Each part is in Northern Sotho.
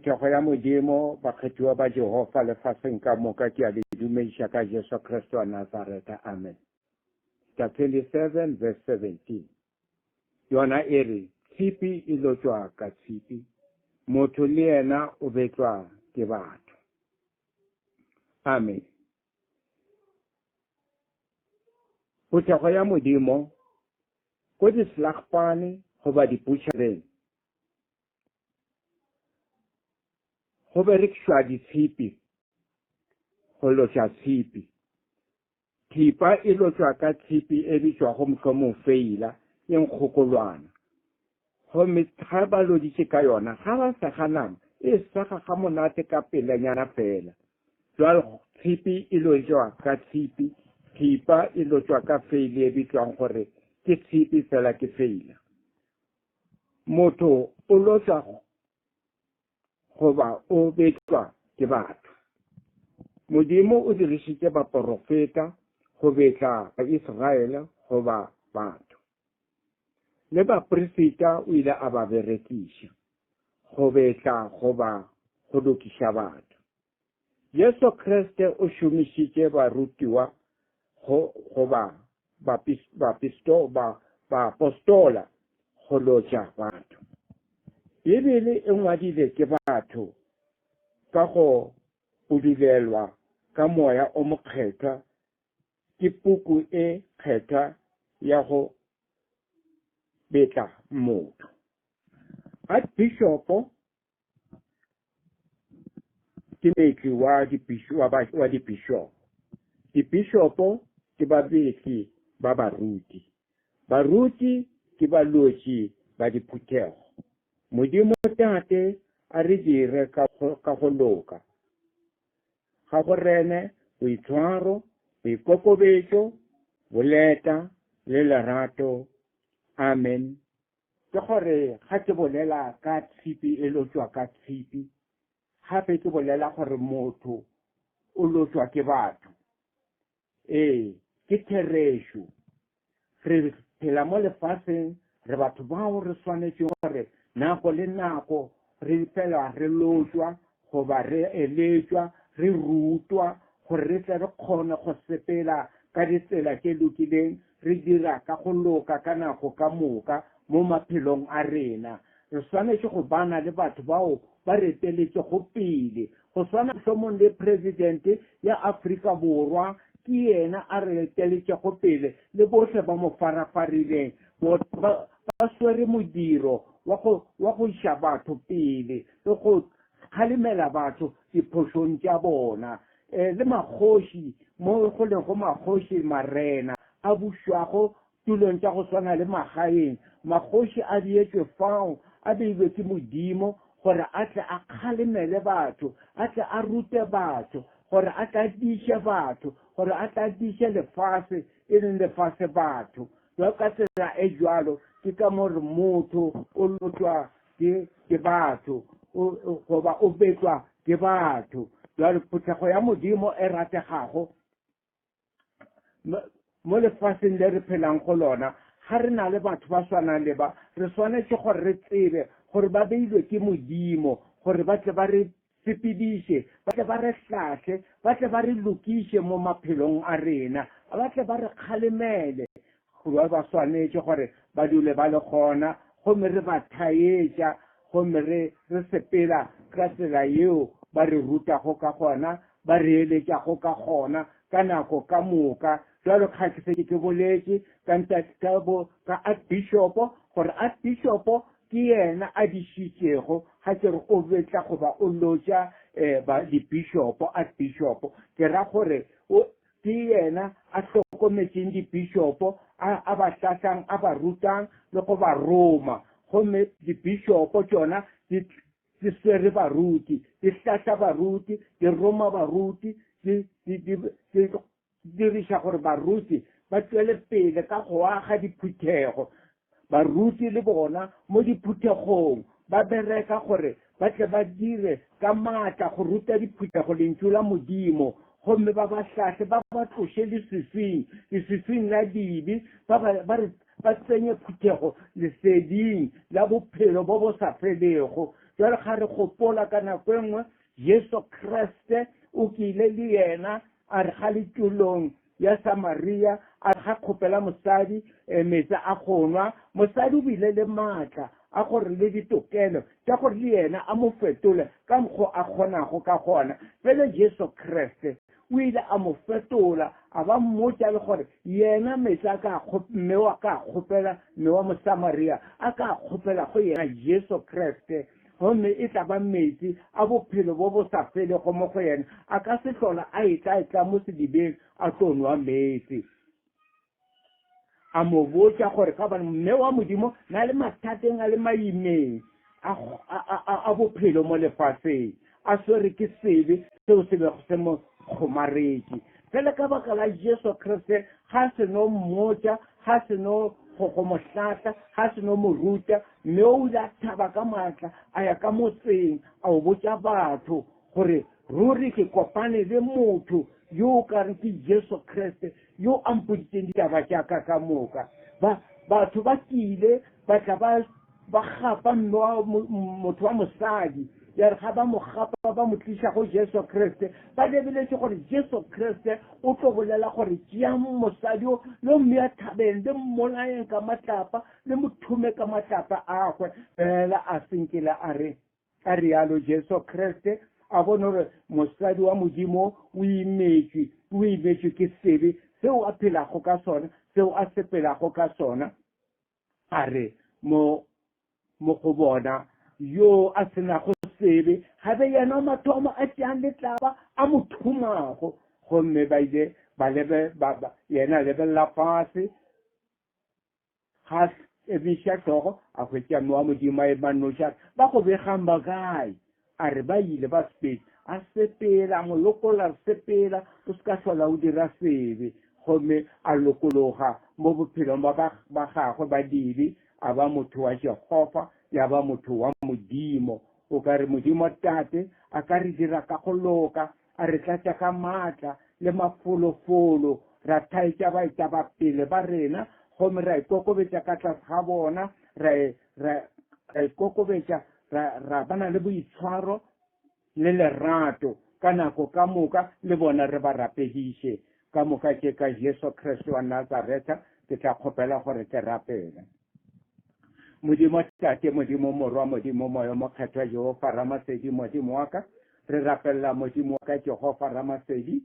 phuthego ya modimo bakgethiwa ba jehova lefatsheng ka moka ke a le dumediša ka jesu kristo wa nazareta amen. Chapter 27 verse 17 yona e re tshipi e lotswa ka tshipi motho le yena o betlwa ke batho amen. Phuthego ya modimo ko dislagpane goba dibutšhereng go berekišwa ditshipi go lotša tshipi. Thipa e lotswa ka tshipi e bitswa go mohlomong feila e nkgokolwana gomme ga ba loditše ka yona ga ba sega nama e sega ga monate ka pelenyana fela. Jwale tshipi e lotswa ka tshipi, thipa e lotswa ka feile e bitswang gore ke tshipi fela ke feila. Motho o lotswa goba o betlwa ke batho. Modimo o dirišitše baprofeta go betla Baisraele goba batho. Le baprofeta o ile a ba berekiša go betla goba go lokiša batho. Yesu Kriste o šomišitše barutiwa goba baapostola go lotša batho. Bibele e ngwadile ke batho ka go budulelwa ka moya o mokgethwa ke puku e kgethwa ya go betla motho. Archbishopo ke moetli wa dibishopo. Dibishopo ke babetli ba baruti. Baruti ke balotši ba diphuthego. Modimo tate a re dire ka go loka. Ga go rene boitshwaro, boikokobetšo, boleta le lerato. Amen. Ke gore ga ke bolela ka tshipi e lotswa ka tshipi, gape ke bolela gore motho o lotswa ke batho. Ke theresho. Re phela mo lefatsheng re batho bao re swanetše gore nako le nako re fela re lotswa goba re eletswa re rutwa gore re tle re kgone go sepela ka ditsela tše lokileng re dira ka go loka ka nako ka moka mo maphelong a rena. Re swanetše go bana le batho bao ba re eteletše go pele go swana mohlomong le presidente ya Afrika Borwa ke yena a re eteletše go pele le bohle ba mo farafarileng ba swere modiro wa go iša batho pele le go kgalemela batho diphošong tša bona. Le magoši mo go leng go magoši marena a bušwago tulong tša go swana le magaeng. Magoši a dietšwe fao a beilwe ke modimo gore a tle a kgalemele batho, a tle a rute batho, gore a tla diše batho, gore a tla diše lefase e leng lefase batho. Jwa ka tsela e jwalo ke ka mo re motho o lotswa ke batho goba o betlwa ke batho. Jwale phuthego ya modimo e rategago mo lefaseng le re phelang go lona. Ga re na le batho ba swanang le ba, re swanetše gore re tsebe gore ba beilwe ke modimo gore ba tle ba re sepediše, ba tle ba re hlahle, ba tle ba re lokiše mo maphelong a rena, ba tle ba re kgalemele. Ba swanetše gore ba dule ba le gona gomme re ba thaetša, gomme re sepela ka tsela yeo ba re rutago ka gona, ba re eletšago ka gona ka nako ka moka. Jwalo ka ke se ke boletše ka archbishopo gore archbishopo ke yena a dišitšego ga ke re o betla goba o lotša dibishopo. Archbishopo ke ra gore ke yena a hlokometšeng dibishopo, a ba hlatlang, a ba rutang le go ba roma. Gomme dibishopo tšona di swere baruti, di hlatla baruti, di roma baruti, di diriša gore baruti ba tšwele pele ka go aga diphuthego. Baruti le bona mo diphuthegong ba bereka gore ba tle ba dire ka maatla go ruta diphuthego lentšu la modimo, gomme ba ba hlahle ba ba tloše leswiswing la dibi, ba tsenye phuthego leseding la bophelo bo bo sa felego. jwale ga re gopola ka nako e nngwe Yesu Kriste o kile le yena a re ga le tulong ya Samaria a ga kgopela mosadi metsi a gonwa mosadi o bile le maatla a gore le ditokelo tša gore le yena a mo fetole ka mokgwa a kgonago ka gona fele Yesu Kriste o ile a mo fetola a ba mmotša le gore yena metsi a ka mme wa ka kgopela mme wa Mosamaria a ka kgopela go yena Yesu Kriste gomme e tla ba metsi a bophelo bo bo sa felego mo go yena a ka se hlola a etla mo sedibeng a tlo nwa metsi a mo botša gore ka bana mme wa modimo na le mathateng a le maimeng a bophelo mo lefaseng a swere ke sebe seo se bego se mo kgomaretse fela ka baka la Jesu Kriste ga se no mmotša ga se no go mohlatla ga se no mo ruta mme o ile thaba ka maatla a ya ka motseng a o botša batho gore ruri ke kopane le motho yo ka reng ke Jesu Kriste yo a mpoditseng ditaba tša ka moka batho ba kile ba tla ba gapa motho wa mosadi ya re ga ba mo gapa ba mo tliša go Jesu Kriste ba lebeletse gore Jesu Kriste o tlo bolela gore tšea mosadi o le mme a thabeng le mmolaeng ka matlapa le mothume ka matlapa a gwe fela a senkele a rialo Jesu Kriste a bone gore mosadi wa modimo o imetswe ke sebe seo a phelago ka sona seo a sepelago ka sona a re mo go bona yo a senago sebe gabe yena mathomo a tšeang letlaba a mo thumago gomme ba ile yena lebelela fase ga ebiša tlogo a hwetša mme wa modimo a ema noša ba go begang ba kae a re ba ile ba sepedi a sepela a mo lokola sepela o se ka hlola o dira sebe gomme a lokologa mo bophelong ba gagwe ba dibe a ba motho wa Jehova ya ba motho wa modimo o ka re modimo tate a ka re dira ka go loka a re tlatša ka maatla le mafolofolo ra thaetša baeta ba pele ba rena gomme ra ikokobetša ka tlase ga bona ra ikokobetša ra bana le boitshwaro le lerato ka nako ka moka le bona re ba rapediše ka moka ke ka Jesu Kriste wa Nazareta ke tla kgopela gore ke rapela modimo tate modimo morwa modimo moya mokgethwa Jehova Ramasedi modimo wa ka re rapelela modimo wa ka Jehova Ramasedi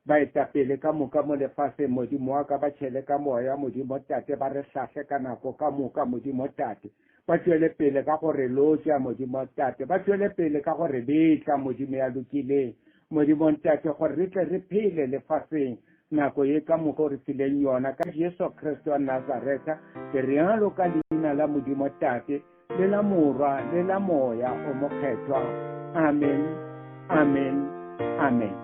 ba etapele ka moka mo lefaseng modimo wa ka ba tšhele ka moya modimo tate ba re hlahle ka nako ka moka modimo tate ba tšwele pele ka gore lotša modimo tate ba tšwele pele ka gore betla modimo ya lokileng modimo tate gore re tle re phele lefaseng nako ye ka moka o re fileng yona ka Jesu Kriste wa Nazareta ke rialo ka leina la modimo tate le la morwa le la moya o mokgethwa amen amen amen